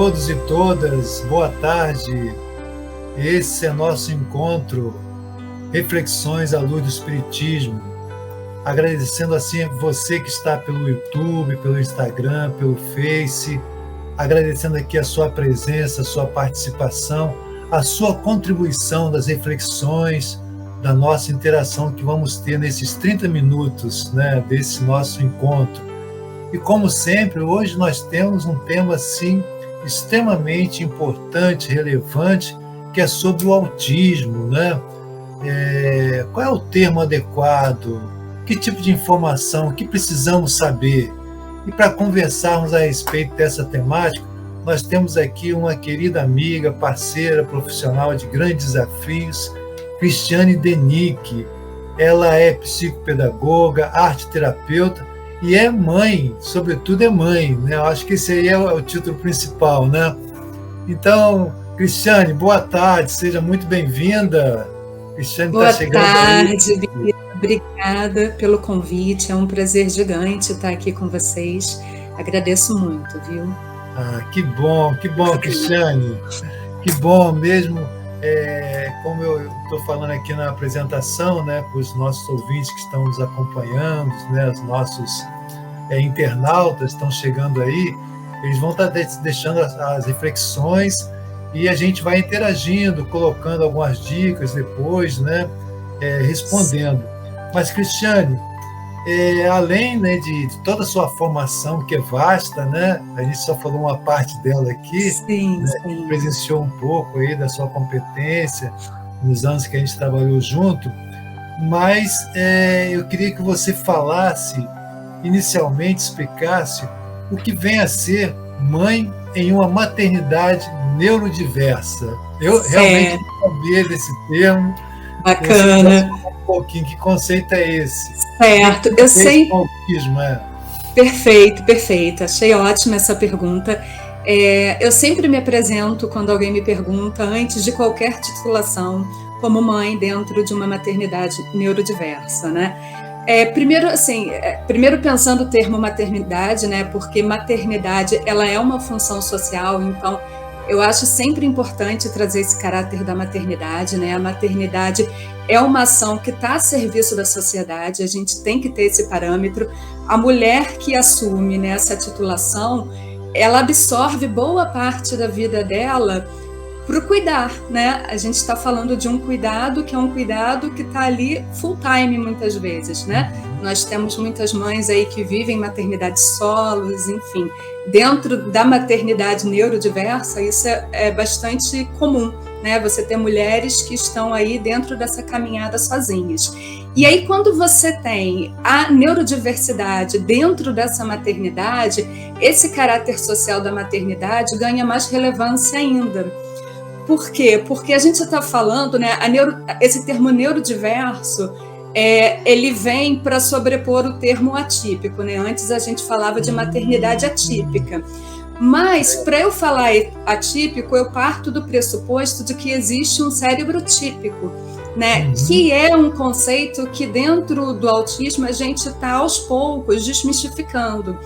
todos e todas, boa tarde. Esse é nosso encontro, Reflexões à Luz do Espiritismo. Agradecendo assim você que está pelo YouTube, pelo Instagram, pelo Face, agradecendo aqui a sua presença, a sua participação, a sua contribuição das reflexões, da nossa interação que vamos ter nesses 30 minutos, né, desse nosso encontro. E como sempre, hoje nós temos um tema assim extremamente importante, relevante, que é sobre o autismo, né? Qual é o termo adequado? Que tipo de informação? O que precisamos saber? E para conversarmos a respeito dessa temática, nós temos aqui uma querida amiga, parceira, profissional de grandes desafios, Cristiane Denick. Ela é psicopedagoga, arte-terapeuta e é mãe, sobretudo é mãe, né? Eu acho que esse aí é o título principal, né? Então, Cristiane, boa tarde, seja muito bem-vinda. Cristiane está chegando aí. Boa tarde, Bia. Obrigada pelo convite, é um prazer gigante estar aqui com vocês. Agradeço muito, viu? Que bom, Cristiane. Que bom mesmo. Como eu estou falando aqui na apresentação, né, para os nossos ouvintes que estão nos acompanhando, né, os nossos internautas estão chegando aí, eles vão estar deixando as reflexões e a gente vai interagindo, colocando algumas dicas depois, né, respondendo. Mas, Cristiane, além, né, de toda a sua formação, que é vasta, né, a gente só falou uma parte dela aqui, sim, né, sim. Presenciou um pouco aí da sua competência nos anos que a gente trabalhou junto, mas eu queria que você falasse, inicialmente explicasse o que vem a ser mãe em uma maternidade neurodiversa. Eu realmente não sabia desse termo. Bacana. Um pouquinho, que conceito é esse? Certo, eu sei. Autismo, Perfeito. Achei ótima essa pergunta. Eu sempre me apresento, quando alguém me pergunta, antes de qualquer titulação, como mãe dentro de uma maternidade neurodiversa, né? Primeiro pensando o termo maternidade, né? Porque maternidade, ela é uma função social, então eu acho sempre importante trazer esse caráter da maternidade, né? A maternidade é uma ação que está a serviço da sociedade, a gente tem que ter esse parâmetro. A mulher que assume, né, essa titulação, ela absorve boa parte da vida dela para o cuidar, né? A gente está falando de um cuidado que é um cuidado que está ali full time muitas vezes, né? Nós temos muitas mães aí que vivem maternidade solos, enfim. Dentro da maternidade neurodiversa, isso é bastante comum, né? Você ter mulheres que estão aí dentro dessa caminhada sozinhas. E aí, quando você tem a neurodiversidade dentro dessa maternidade, esse caráter social da maternidade ganha mais relevância ainda. Por quê? Porque a gente está falando, né? Esse termo neurodiverso, ele vem para sobrepor o termo atípico, né? Antes a gente falava de maternidade atípica. Mas, para eu falar atípico, eu parto do pressuposto de que existe um cérebro típico, né? Que é um conceito que dentro do autismo a gente está aos poucos desmistificando.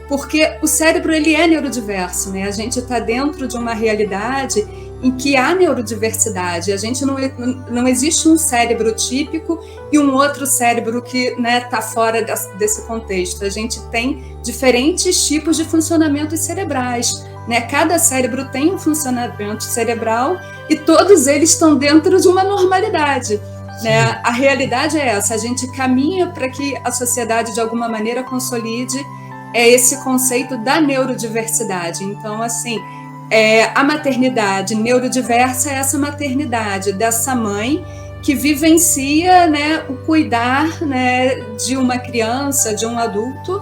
Porque o cérebro, ele é neurodiverso, né? A gente está dentro de uma realidade em que há neurodiversidade. A gente não existe um cérebro típico e um outro cérebro que, né, está fora desse contexto. A gente tem diferentes tipos de funcionamentos cerebrais, né? Cada cérebro tem um funcionamento cerebral e todos eles estão dentro de uma normalidade, né? A realidade é essa, a gente caminha para que a sociedade de alguma maneira consolide esse conceito da neurodiversidade. Então, assim, a maternidade neurodiversa é essa maternidade dessa mãe que vivencia, né, o cuidar, né, de uma criança, de um adulto,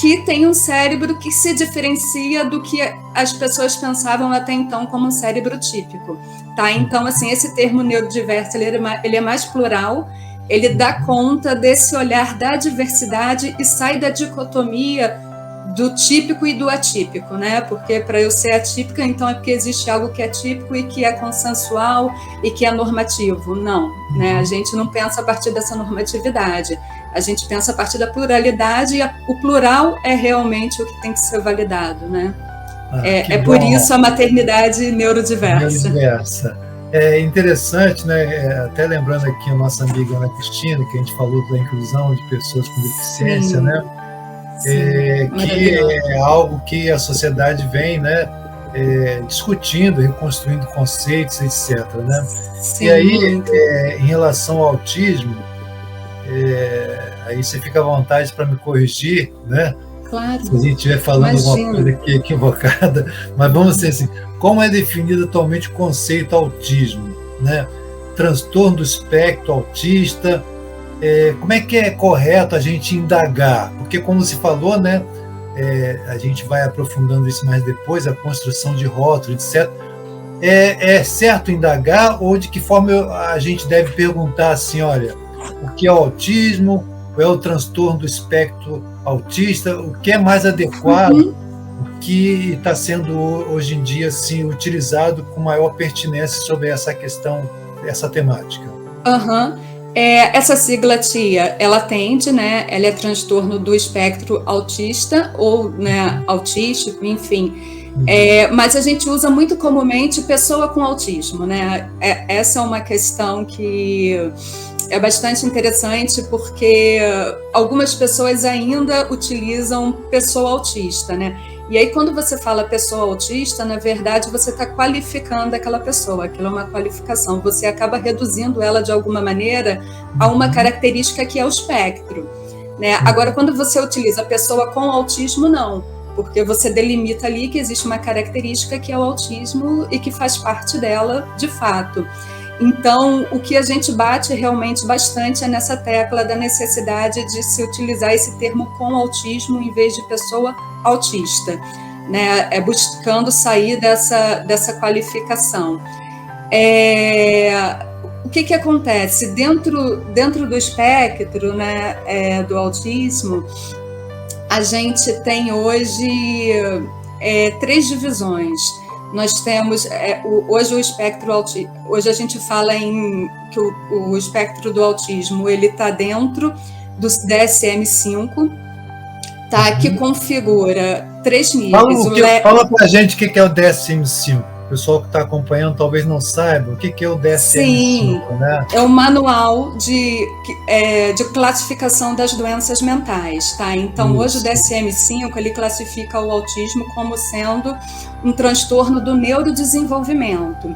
que tem um cérebro que se diferencia do que as pessoas pensavam até então como um cérebro típico, tá? Então, assim, esse termo neurodiverso, ele é mais plural, ele dá conta desse olhar da diversidade e sai da dicotomia do típico e do atípico, né? Porque para eu ser atípica, então é porque existe algo que é típico e que é consensual e que é normativo. Não, né? A gente não pensa a partir dessa normatividade. A gente pensa a partir da pluralidade e o plural é realmente o que tem que ser validado, né? Que É por bom. isso a maternidade neurodiversa. Neurodiversa. É interessante, né? Até lembrando aqui a nossa amiga Ana Cristina, que a gente falou da inclusão de pessoas com deficiência, Sim, né? Que é algo que a sociedade vem, né? Discutindo, reconstruindo conceitos, etc. Né? Sim, e aí, muito. Em relação ao autismo, aí você fica à vontade para me corrigir, né? Claro. Se a gente estiver falando alguma coisa aqui equivocada, mas vamos dizer assim, como é definido atualmente o conceito autismo, né? Transtorno do espectro autista, como é que é correto a gente indagar? Porque, como se falou, né? A gente vai aprofundando isso mais depois, a construção de rótulos, etc. É certo indagar ou de que forma a gente deve perguntar assim, olha, o que é o autismo, ou é o transtorno do espectro autista, o que é mais adequado, o que está sendo hoje em dia assim, utilizado com maior pertinência sobre essa questão, essa temática? Essa sigla TIA, ela atende, né? Ela é transtorno do espectro autista ou, né, autístico, enfim. Mas a gente usa muito comumente pessoa com autismo, né? Essa é uma questão que é bastante interessante porque algumas pessoas ainda utilizam pessoa autista, né? E aí, quando você fala pessoa autista, na verdade, você está qualificando aquela pessoa, aquilo é uma qualificação, você acaba reduzindo ela de alguma maneira a uma característica que é o espectro, né? Agora, quando você utiliza pessoa com autismo, não, porque você delimita ali que existe uma característica que é o autismo e que faz parte dela de fato. Então, o que a gente bate realmente bastante é nessa tecla da necessidade de se utilizar esse termo com autismo em vez de pessoa autista, né? Buscando sair dessa qualificação. O que acontece? Dentro do espectro, né, do autismo, a gente tem hoje 3 divisões. Nós temos hoje o espectro autista. Hoje a gente fala que o espectro do autismo ele está dentro do DSM-5, tá? Que configura 3 níveis. Fala para a gente o que é o DSM-5. O pessoal que está acompanhando talvez não saiba o que é o DSM-5. Sim, né? É o manual de classificação das doenças mentais, tá? Então, hoje o DSM-5 ele classifica o autismo como sendo um transtorno do neurodesenvolvimento.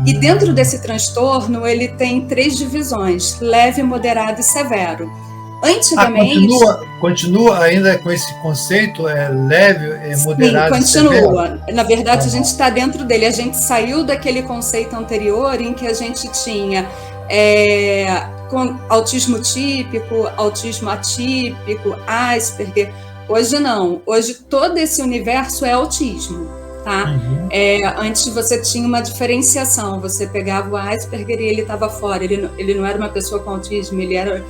E dentro desse transtorno, ele tem 3 divisões: leve, moderado e severo. Antigamente... Continua ainda com esse conceito, leve, moderado e severo? Sim, continua. Na verdade, a gente está dentro dele. A gente saiu daquele conceito anterior em que a gente tinha com autismo típico, autismo atípico, Asperger. Hoje não. Hoje todo esse universo é autismo. Tá? Antes você tinha uma diferenciação. Você pegava o Asperger e ele estava fora. Ele não era uma pessoa com autismo, ele era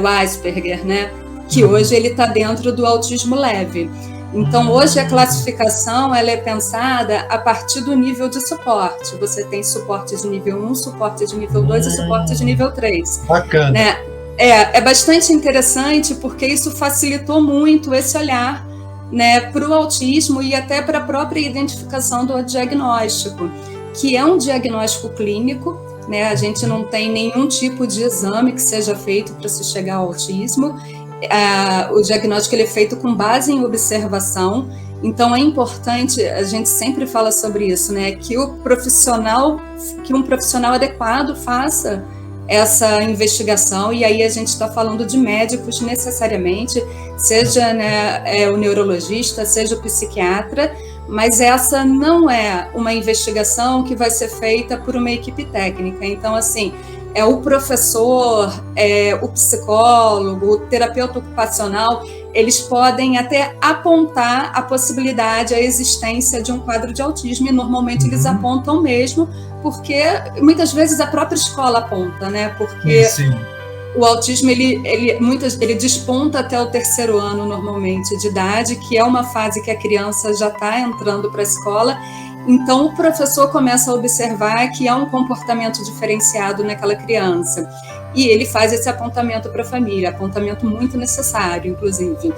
o Asperger, né? Que hoje ele está dentro do autismo leve. Então, hoje a classificação ela é pensada a partir do nível de suporte. Você tem suporte de nível 1, suporte de nível 2 e suporte de nível 3. Bacana. Né? É bastante interessante porque isso facilitou muito esse olhar, né, para o autismo e até para a própria identificação do diagnóstico, que é um diagnóstico clínico, né? A gente não tem nenhum tipo de exame que seja feito para se chegar ao autismo. O diagnóstico ele é feito com base em observação. Então é importante, a gente sempre fala sobre isso, né? Que um profissional adequado faça essa investigação, e aí a gente está falando de médicos necessariamente, seja, né, o neurologista, seja o psiquiatra, mas essa não é uma investigação que vai ser feita por uma equipe técnica. Então, assim, o professor, o psicólogo, o terapeuta ocupacional, eles podem até apontar a possibilidade, a existência de um quadro de autismo, e normalmente eles apontam mesmo, porque muitas vezes a própria escola aponta, né? Porque o autismo ele desponta até o 3º ano normalmente de idade, que é uma fase que a criança já está entrando para a escola, Então, o professor começa a observar que há um comportamento diferenciado naquela criança. E ele faz esse apontamento para a família, apontamento muito necessário, inclusive.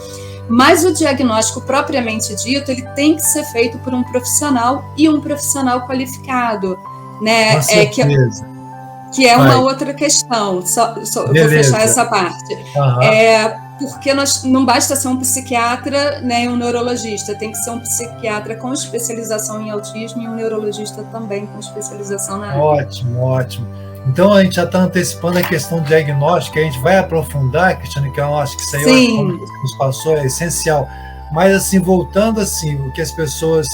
Mas o diagnóstico propriamente dito, ele tem que ser feito por um profissional e um profissional qualificado, né? Com certeza. Que é uma outra questão. Eu vou fechar essa parte. Uhum. Porque não basta ser um psiquiatra, né, e um neurologista, tem que ser um psiquiatra com especialização em autismo e um neurologista também com especialização na área. Ótimo, ótimo. Então a gente já está antecipando a questão diagnóstica, a gente vai aprofundar, Cristiane, que eu acho que isso aí que nos passou é essencial. Mas assim, voltando assim, o que as pessoas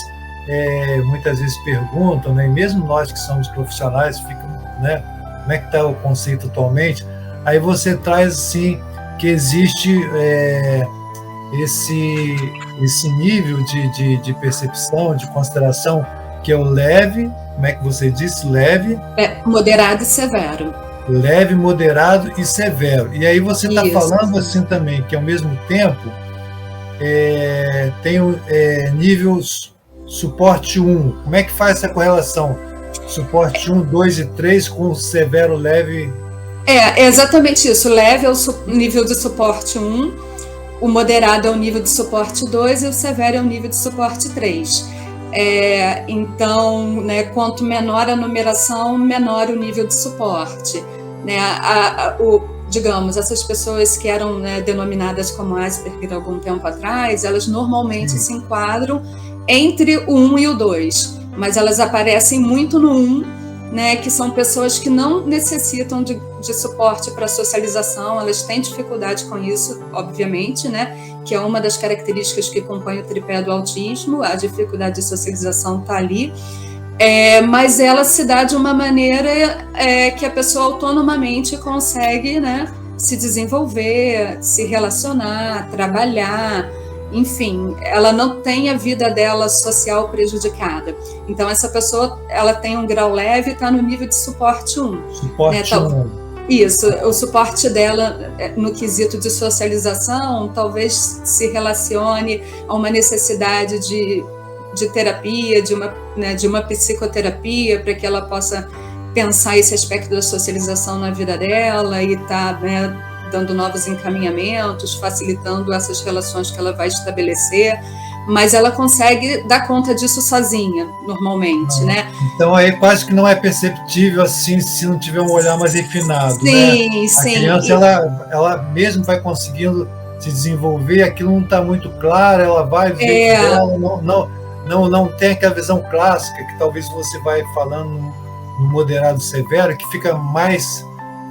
muitas vezes perguntam, né, e mesmo nós que somos profissionais, ficam, né, como é que está o conceito atualmente? Aí você traz assim que existe esse nível de percepção, de consideração, que é o leve, como é que você disse? Leve? Moderado e severo. Leve, moderado e severo. E aí você está falando assim também, que ao mesmo tempo tem o nível suporte 1. Como é que faz essa correlação? Suporte 1, 2 e 3 com o severo, leve... É exatamente isso. O leve é o nível de suporte 1, o moderado é o nível de suporte 2 e o severo é o nível de suporte 3. Então, né, quanto menor a numeração, menor o nível de suporte. Né? Digamos, essas pessoas que eram, né, denominadas como Asperger há algum tempo atrás, elas normalmente se enquadram entre o 1 e o 2, mas elas aparecem muito no 1, né, que são pessoas que não necessitam de suporte para socialização, elas têm dificuldade com isso, obviamente, né, que é uma das características que compõe o tripé do autismo, a dificuldade de socialização está ali, mas ela se dá de uma maneira que a pessoa autonomamente consegue, né, se desenvolver, se relacionar, trabalhar, enfim, ela não tem a vida dela social prejudicada. Então, essa pessoa, ela tem um grau leve e está no nível de suporte 1. Suporte 1. Isso, o suporte dela no quesito de socialização talvez se relacione a uma necessidade de terapia, de uma psicoterapia, para que ela possa pensar esse aspecto da socialização na vida dela e tá, né, dando novos encaminhamentos, facilitando essas relações que ela vai estabelecer, mas ela consegue dar conta disso sozinha, normalmente, né? Então aí quase que não é perceptível assim se não tiver um olhar mais refinado, sim, né? Sim. A criança, ela mesmo vai conseguindo se desenvolver, aquilo não está muito claro, ela vai ver não tem aquela visão clássica que talvez você vai falando no moderado severo, que fica mais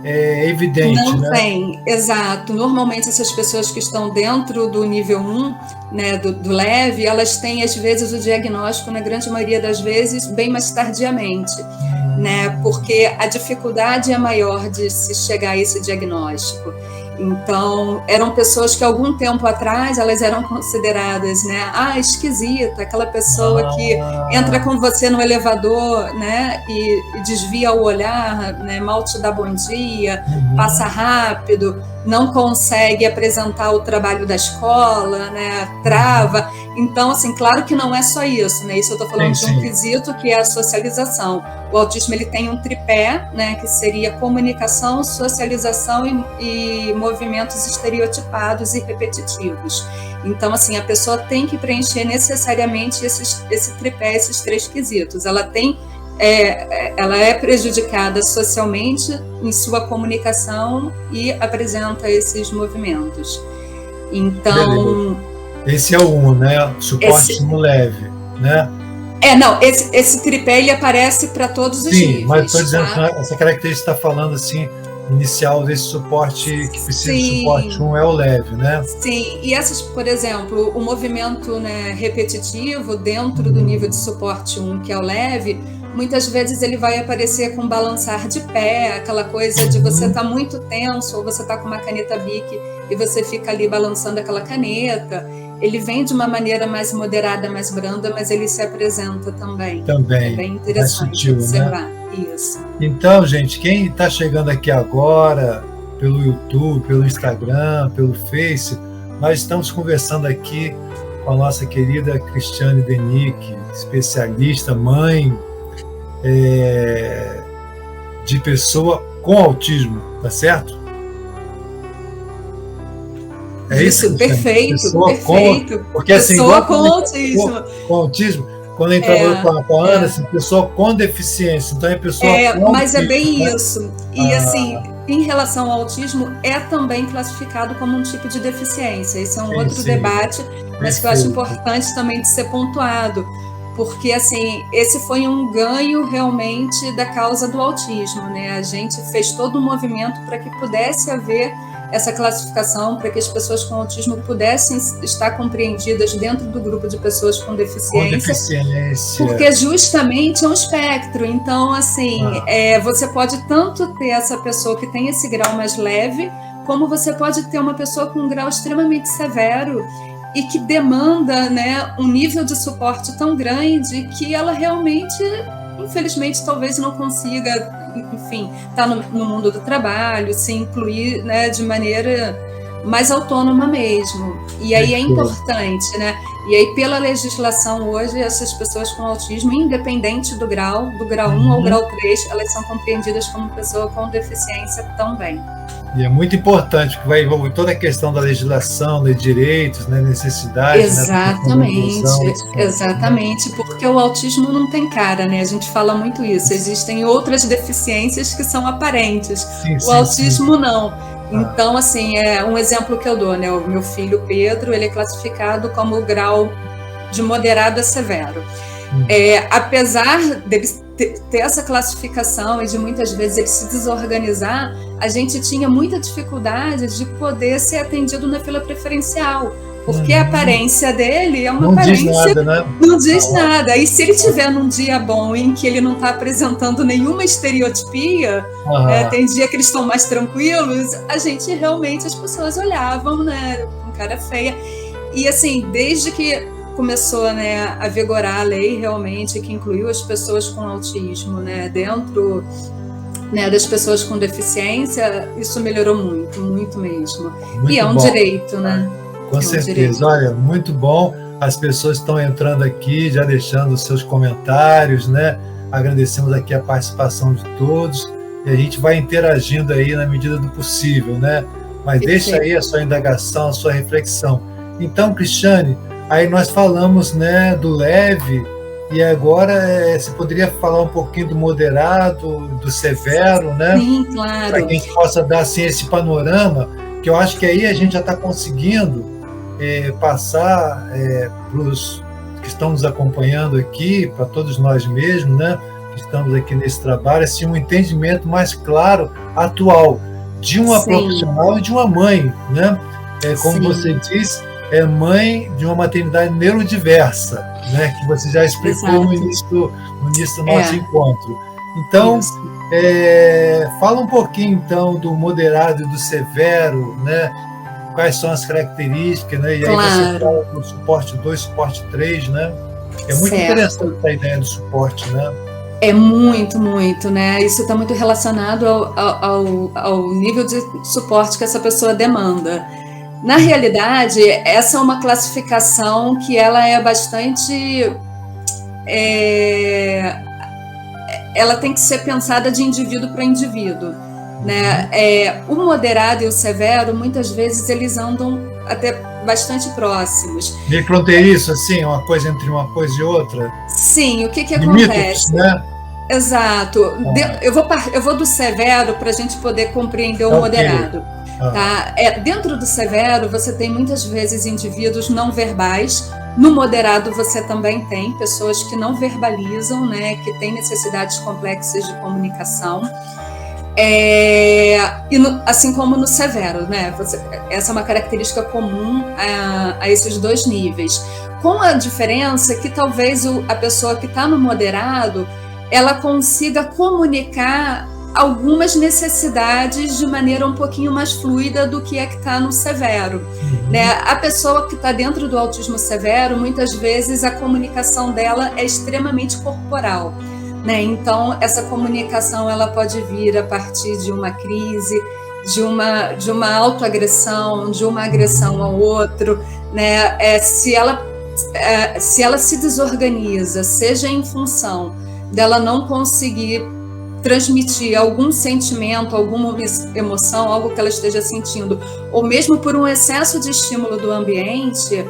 evidente. Não tem, exato. Normalmente essas pessoas que estão dentro do nível 1, né, do leve, elas têm às vezes o diagnóstico, na grande maioria das vezes, bem mais tardiamente, né, porque a dificuldade é maior de se chegar a esse diagnóstico. Então, eram pessoas que algum tempo atrás elas eram consideradas, né, esquisita, aquela pessoa que entra com você no elevador, né, e desvia o olhar, né, mal te dá bom dia, passa rápido, não consegue apresentar o trabalho da escola, né, trava. Então, assim, claro que não é só isso, né? Isso eu estou falando de um quesito que é a socialização. O autismo, ele tem um tripé, né, que seria comunicação, socialização e movimentos estereotipados e repetitivos. Então, assim, a pessoa tem que preencher necessariamente esse tripé, esses 3 quesitos. Ela é prejudicada socialmente em sua comunicação e apresenta esses movimentos. Então... Esse é o 1, né? Suporte no leve, né? Não, esse tripé, ele aparece para todos os níveis. Sim, mas estou dizendo que essa característica está falando assim, inicial desse suporte, que precisa de suporte 1 é o leve, né? Sim, e essas, por exemplo, o movimento, né, repetitivo dentro do nível de suporte 1, que é o leve, muitas vezes ele vai aparecer com balançar de pé, aquela coisa de você estar muito tenso, ou você está com uma caneta Bic e você fica ali balançando aquela caneta. Ele vem de uma maneira mais moderada, mais branda, mas ele se apresenta também. Também. É bem interessante sutil, observar. Né? Isso. Então, gente, quem está chegando aqui agora, pelo YouTube, pelo Instagram, pelo Face, nós estamos conversando aqui com a nossa querida Cristiane Denick, especialista, mãe de pessoa com autismo, tá certo? Isso, perfeito, perfeito. Porque pessoa assim, com autismo. Com autismo, quando a gente trabalhou com a Ana, assim, pessoa com deficiência, então é pessoa com mas autismo, é bem né? isso. E assim, em relação ao autismo, é também classificado como um tipo de deficiência. Esse é um outro debate, mas que eu acho importante também de ser pontuado. Porque, assim, esse foi um ganho realmente da causa do autismo, né? A gente fez todo um movimento para que pudesse haver essa classificação, para que as pessoas com autismo pudessem estar compreendidas dentro do grupo de pessoas com deficiência. Porque justamente é um espectro. Então, assim, você pode tanto ter essa pessoa que tem esse grau mais leve, como você pode ter uma pessoa com um grau extremamente severo e que demanda, né, um nível de suporte tão grande que ela realmente, infelizmente, talvez não consiga, enfim, estar no mundo do trabalho, se incluir, né, de maneira mais autônoma mesmo. E aí é importante, né? E aí, pela legislação hoje, essas pessoas com autismo, independente do grau 1 ao grau 3, elas são compreendidas como pessoa com deficiência também. E é muito importante, porque vai envolver toda a questão da legislação, de direitos, né, necessidades. Exatamente, exatamente, porque o autismo não tem cara, né? A gente fala muito isso. Existem outras deficiências que são aparentes. O autismo não. Então, assim, um exemplo que eu dou, né? O meu filho Pedro, ele é classificado como grau de moderado a severo. Apesar dele ter essa classificação e de muitas vezes ele se desorganizar, a gente tinha muita dificuldade de poder ser atendido na fila preferencial, porque a aparência dele é uma aparência... Não diz nada, né? Não diz nada. E se ele tiver num dia bom em que ele não está apresentando nenhuma estereotipia, tem dia que eles estão mais tranquilos, a gente realmente, as pessoas olhavam, né, com cara feia. E assim, desde que começou, né, a vigorar a lei realmente que incluiu as pessoas com autismo, né, dentro, né, das pessoas com deficiência, isso melhorou muito, muito mesmo. E é um direito, né? Com certeza. Olha, muito bom. As pessoas estão entrando aqui, já deixando os seus comentários, né? Agradecemos aqui a participação de todos e a gente vai interagindo aí na medida do possível, né? Mas deixa aí a sua indagação, a sua reflexão. Então, Cristiane, aí nós falamos, né, do leve, e agora você poderia falar um pouquinho do moderado, do severo, né? Sim, claro. Para que a gente possa dar assim, esse panorama, que eu acho que aí a gente já está conseguindo passar para os que estão nos acompanhando aqui, para todos nós mesmos, né, que estamos aqui nesse trabalho, assim, um entendimento mais claro, atual, de uma profissional e de uma mãe, né? Como você disse, é mãe de uma maternidade neurodiversa, né, que você já explicou no início do nosso encontro. Então, fala um pouquinho, então, do moderado e do severo, né? Quais são as características, né? E aí você fala do suporte 2, suporte 3, né? É muito interessante a ideia do suporte, né? É muito, muito, né? Isso está muito relacionado ao nível de suporte que essa pessoa demanda. Na realidade, essa é uma classificação que ela é bastante... ela tem que ser pensada de indivíduo para indivíduo, né? O moderado e o severo, muitas vezes, eles andam até bastante próximos. Meio fronteiriço, assim, uma coisa entre uma coisa e outra? Sim, o que acontece? Né? Exato. Eu vou do severo para a gente poder compreender o moderado. Tá? Dentro do severo, você tem muitas vezes indivíduos não verbais. No moderado, você também tem pessoas que não verbalizam, né, que têm necessidades complexas de comunicação. Assim como no severo, né? Essa é uma característica comum a esses dois níveis. Com a diferença que talvez a pessoa que está no moderado, ela consiga comunicar algumas necessidades de maneira um pouquinho mais fluida do que está no severo. Né? A pessoa que está dentro do autismo severo, muitas vezes a comunicação dela é extremamente corporal. Né? Então, essa comunicação ela pode vir a partir de uma crise, de uma autoagressão, de uma agressão ao outro. Né? Se ela se ela se desorganiza, seja em função dela não conseguir transmitir algum sentimento, alguma emoção, algo que ela esteja sentindo, ou mesmo por um excesso de estímulo do ambiente,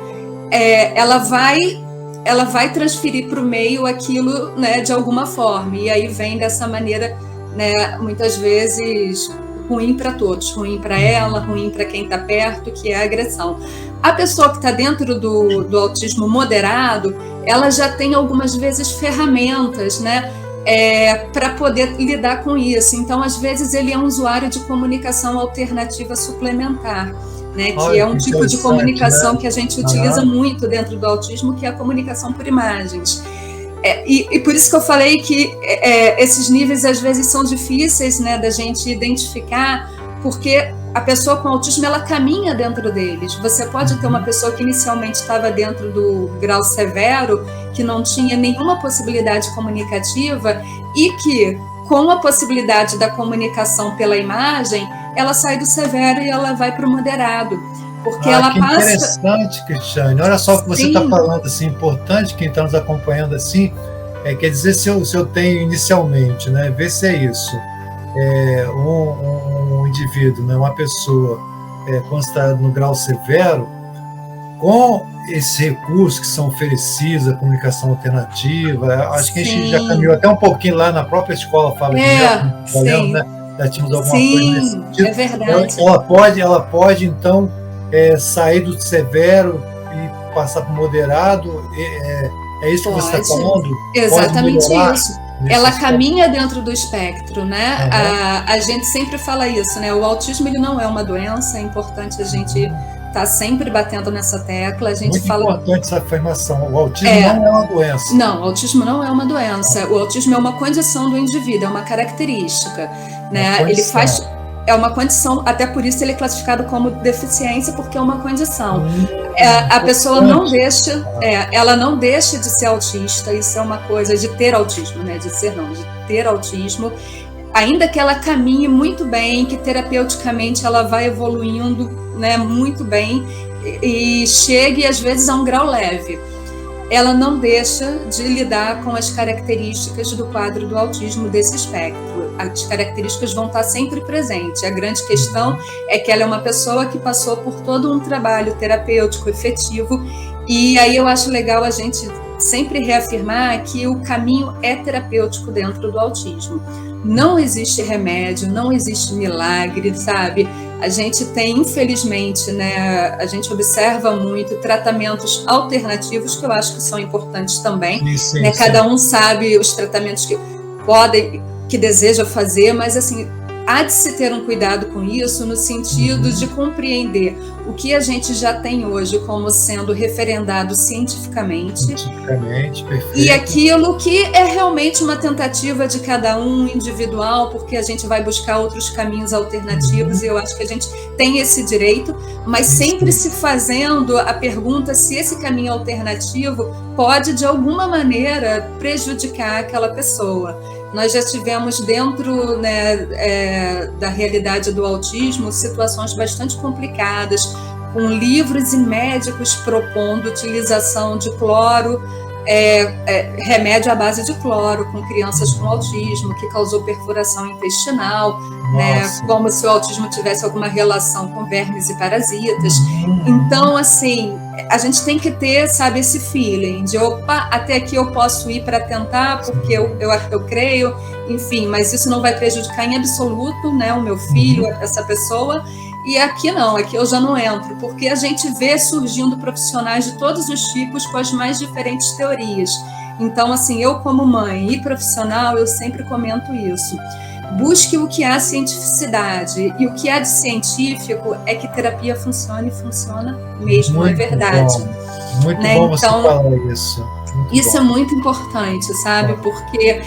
ela vai transferir para o meio aquilo, né, de alguma forma, e aí vem dessa maneira, né, muitas vezes ruim para todos, ruim para ela, ruim para quem está perto, que é a agressão. A pessoa que está dentro do autismo moderado, ela já tem algumas vezes ferramentas, né, para poder lidar com isso. Então, às vezes, ele é um usuário de comunicação alternativa suplementar, né, que é um tipo de comunicação, né, que a gente utiliza muito dentro do autismo, que é a comunicação por imagens. E por isso que eu falei que esses níveis, às vezes, são difíceis, né, da gente identificar, porque a pessoa com autismo, ela caminha dentro deles. Você pode ter uma pessoa que inicialmente estava dentro do grau severo, que não tinha nenhuma possibilidade comunicativa, e que, com a possibilidade da comunicação pela imagem, ela sai do severo e ela vai para o moderado. Porque ela passa... Interessante, Cristiane. Olha só o que você está falando, assim, importante, quem está nos acompanhando assim, quer dizer, se eu tenho inicialmente, né, ver se é isso, um indivíduo, né, uma pessoa, quando está no grau severo, com esses recursos que são oferecidos, a comunicação alternativa, acho que a gente já caminhou até um pouquinho lá na própria escola, fala né? Já tínhamos alguma coisa nesse sentido. É verdade. Ela pode então, sair do severo e passar para o moderado, é isso que você está falando? Exatamente isso. Ela caminha dentro do espectro, né? A gente sempre fala isso, né? O autismo, ele não é uma doença, é importante a gente estar sempre batendo nessa tecla. A gente fala... importante essa afirmação, o autismo não é uma doença. Não, o autismo não é uma doença. O autismo é uma condição do indivíduo, é uma característica, né? Ele faz... É uma condição, até por isso ele é classificado como deficiência, porque é uma condição. A pessoa não deixa, ela não deixa de ser autista, isso é uma coisa, de ter autismo, né? De ter autismo, ainda que ela caminhe muito bem, que terapeuticamente ela vai evoluindo, né, muito bem, e chegue às vezes a um grau leve. Ela não deixa de lidar com as características do quadro do autismo desse espectro. As características vão estar sempre presentes. A grande questão é que ela é uma pessoa que passou por todo um trabalho terapêutico efetivo, e aí eu acho legal a gente sempre reafirmar que o caminho é terapêutico dentro do autismo. Não existe remédio, não existe milagre, sabe? A gente tem, infelizmente, né, a gente observa muito tratamentos alternativos, que eu acho que são importantes também. Sim, né? Cada um sabe os tratamentos que podem, que deseja fazer, mas assim, há de se ter um cuidado com isso, no sentido de compreender o que a gente já tem hoje como sendo referendado cientificamente. Perfeito. E aquilo que é realmente uma tentativa de cada um, individual, porque a gente vai buscar outros caminhos alternativos, e eu acho que a gente tem esse direito, mas sempre se fazendo a pergunta se esse caminho alternativo pode, de alguma maneira, prejudicar aquela pessoa. Nós já tivemos dentro, né, da realidade do autismo situações bastante complicadas, com livros e médicos propondo utilização de cloro, remédio à base de cloro com crianças com autismo, que causou perfuração intestinal, né, como se o autismo tivesse alguma relação com vermes e parasitas. Então, assim, a gente tem que ter, sabe, esse feeling de, opa, até aqui eu posso ir para tentar, porque eu creio, enfim, mas isso não vai prejudicar em absoluto, né, o meu filho, essa pessoa. E aqui não, aqui eu já não entro, porque a gente vê surgindo profissionais de todos os tipos com as mais diferentes teorias. Então, assim, eu como mãe e profissional, eu sempre comento isso. Busque o que há cientificidade, e o que há de científico é que terapia funciona, e funciona mesmo, muito é verdade. Muito bom você falar isso. Isso é muito importante, sabe? Porque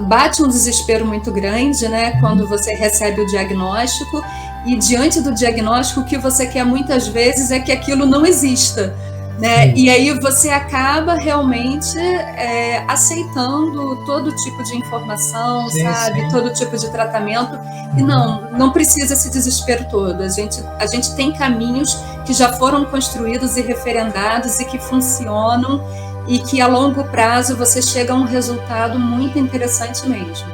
bate um desespero muito grande, né? Quando você recebe o diagnóstico, e diante do diagnóstico, o que você quer muitas vezes é que aquilo não exista, né? E aí você acaba realmente aceitando todo tipo de informação, sabe? Todo tipo de tratamento. E não precisa esse desespero todo. A gente tem caminhos que já foram construídos e referendados e que funcionam e que a longo prazo você chega a um resultado muito interessante mesmo.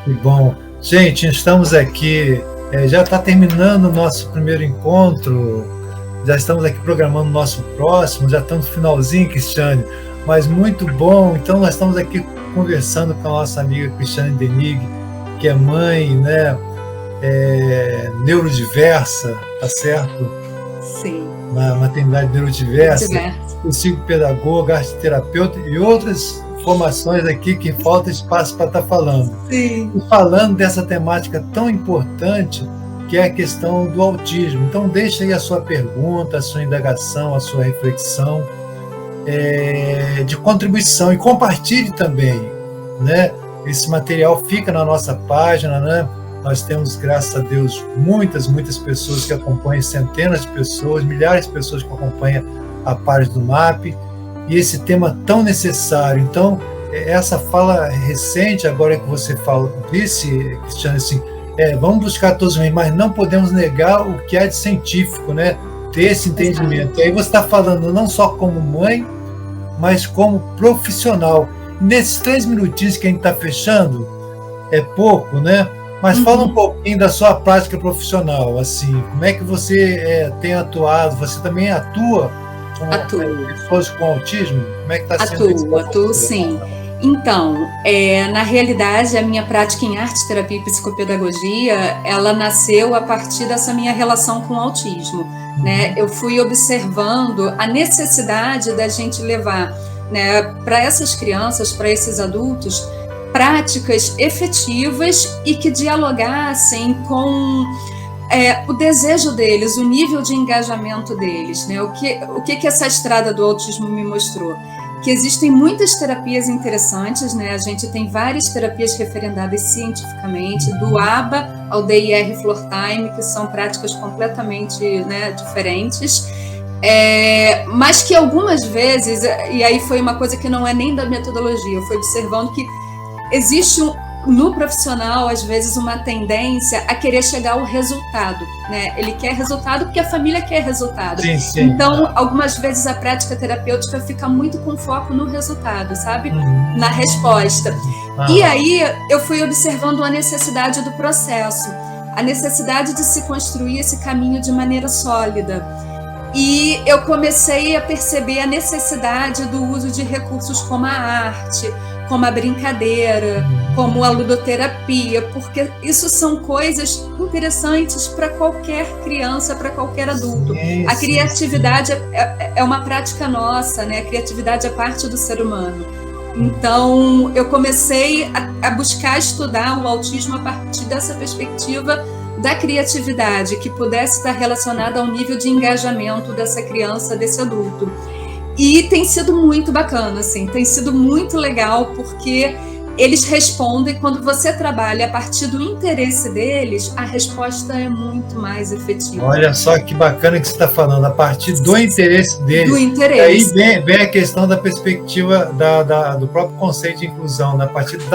Que bom. Gente, estamos aqui, já está terminando o nosso primeiro encontro, já estamos aqui programando o nosso próximo, já estamos no finalzinho, Cristiane, mas muito bom. Então nós estamos aqui conversando com a nossa amiga Cristiane Denig, que é mãe, né, neurodiversa, tá certo? Sim. Na maternidade neurodiversa, psicopedagoga, arteterapeuta e outras formações aqui que falta espaço para estar falando. Sim. E falando dessa temática tão importante que é a questão do autismo. Então deixa aí a sua pergunta, a sua indagação, a sua reflexão de contribuição e compartilhe também, né? Esse material fica na nossa página, né? Nós temos, graças a Deus, muitas pessoas que acompanham, centenas de pessoas, milhares de pessoas que acompanham a página do MAP, e esse tema tão necessário. Então, essa fala recente, agora que você disse, Cristiane, assim, vamos buscar todos os meios, mas não podemos negar o que é de científico, né? Ter esse entendimento. E aí você está falando não só como mãe, mas como profissional. Nesses 3 minutinhos que a gente está fechando, é pouco, né? Mas fala um pouquinho da sua prática profissional, assim, como é que você tem atuado? Você também atua com pessoas com autismo? Como é que está sendo? Atuo sim. Então, na realidade, a minha prática em arte, terapia e psicopedagogia, ela nasceu a partir dessa minha relação com o autismo, né? Eu fui observando a necessidade da gente levar, né, para essas crianças, para esses adultos, práticas efetivas e que dialogassem com o desejo deles, o nível de engajamento deles, né? O que essa estrada do autismo me mostrou? Que existem muitas terapias interessantes, né? A gente tem várias terapias referendadas cientificamente, do ABA ao DIR Floor Time, que são práticas completamente, né, diferentes, mas que algumas vezes, e aí foi uma coisa que não é nem da metodologia, eu fui observando que existe no profissional, às vezes, uma tendência a querer chegar ao resultado, né? Ele quer resultado porque a família quer resultado. Sim, sim. Então, algumas vezes a prática terapêutica fica muito com foco no resultado, sabe? Na resposta. E aí eu fui observando a necessidade do processo, a necessidade de se construir esse caminho de maneira sólida. E eu comecei a perceber a necessidade do uso de recursos como a arte, como a brincadeira, como a ludoterapia, porque isso são coisas interessantes para qualquer criança, para qualquer adulto. Sim, a criatividade é uma prática nossa, né? A criatividade é parte do ser humano. Então, eu comecei a buscar estudar o autismo a partir dessa perspectiva da criatividade, que pudesse estar relacionada ao nível de engajamento dessa criança, desse adulto. E tem sido muito bacana, assim, tem sido muito legal, porque eles respondem, quando você trabalha a partir do interesse deles, a resposta é muito mais efetiva. Olha só que bacana que você está falando, a partir do interesse deles. Do interesse. E aí vem a questão da perspectiva do próprio conceito de inclusão, a partir do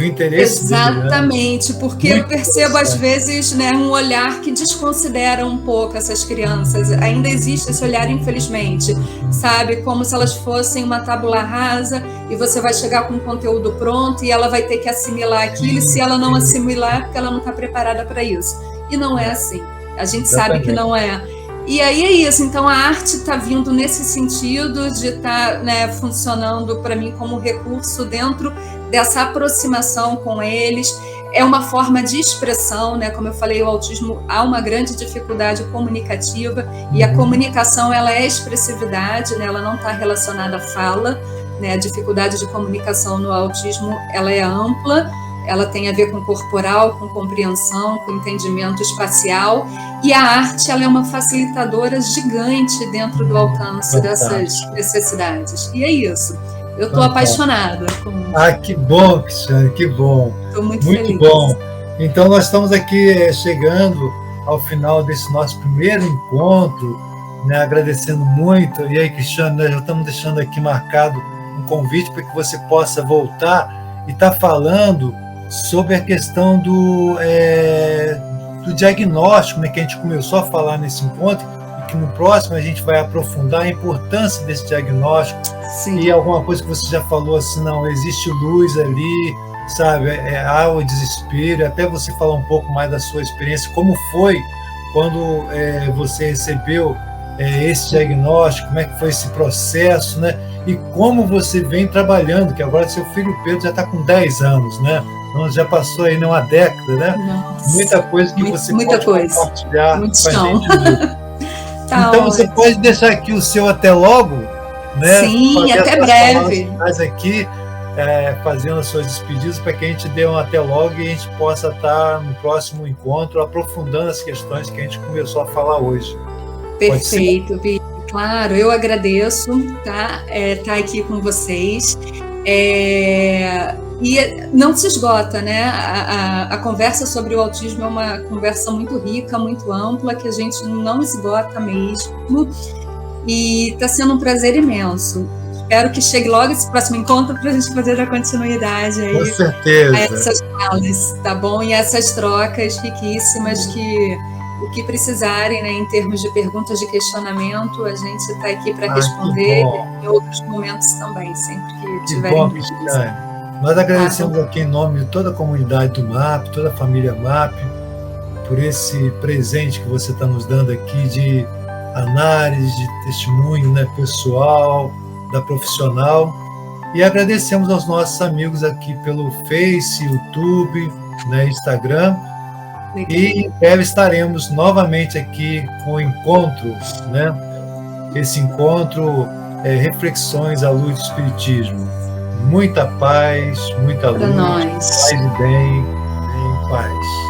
interesse. Exatamente, dele, né? Porque muito eu percebo às vezes, né, um olhar que desconsidera um pouco essas crianças. Ainda existe esse olhar, infelizmente, sabe? Como se elas fossem uma tábula rasa e você vai chegar com o conteúdo pronto e ela vai ter que assimilar aquilo, e se ela não assimilar, porque ela não está preparada para isso. E não é assim. A gente sabe que não é. E aí é isso, então a arte está vindo nesse sentido de estar, né, funcionando para mim como recurso dentro dessa aproximação com eles. É uma forma de expressão, né? Como eu falei, o autismo há uma grande dificuldade comunicativa, e a comunicação, ela é expressividade, né? Ela não está relacionada à fala, né? A dificuldade de comunicação no autismo, ela é ampla, ela tem a ver com corporal, com compreensão, com entendimento espacial, e a arte, ela é uma facilitadora gigante dentro do alcance dessas necessidades. E é isso. Eu estou apaixonada. Que bom, Cristiane, que bom. Estou muito feliz. Muito bom. Então, nós estamos aqui chegando ao final desse nosso primeiro encontro, né, agradecendo muito. E aí, Cristiane, nós já estamos deixando aqui marcado um convite para que você possa voltar e estar falando sobre a questão do diagnóstico, né, que a gente começou a falar nesse encontro, e que no próximo a gente vai aprofundar a importância desse diagnóstico. Sim. E alguma coisa que você já falou assim, não, existe luz ali, sabe, há o desespero, até você falar um pouco mais da sua experiência, como foi quando você recebeu esse diagnóstico, como é que foi esse processo, né? E como você vem trabalhando, que agora seu filho Pedro já está com 10 anos, né? Então já passou aí uma década, né? Nossa, muita coisa que você pode compartilhar muito com a chão. gente. Tá então você pode deixar aqui o seu até logo, né? Sim, até breve. Mas aqui, fazendo as suas despedidas, para que a gente dê um até logo e a gente possa estar no próximo encontro aprofundando as questões que a gente começou a falar hoje. Perfeito, Vitor. Claro, eu agradeço, tá? Tá aqui com vocês. E não se esgota, né? A conversa sobre o autismo é uma conversa muito rica, muito ampla, que a gente não esgota mesmo. E está sendo um prazer imenso. Espero que chegue logo esse próximo encontro para a gente poder dar continuidade aí. Com certeza. A essas falas, tá bom? E essas trocas riquíssimas que o que precisarem, né, em termos de perguntas de questionamento, a gente está aqui para responder em outros momentos também, sempre que tiverem dúvidas. Nós agradecemos aqui em nome de toda a comunidade do MAP, toda a família MAP, por esse presente que você está nos dando aqui de análise, de testemunho, né, pessoal, da profissional. E agradecemos aos nossos amigos aqui pelo Face, YouTube, né, Instagram. E em breve estaremos novamente aqui com o encontro, né? Esse encontro Reflexões à Luz do Espiritismo. Muita paz, muita luz, paz e bem, em paz.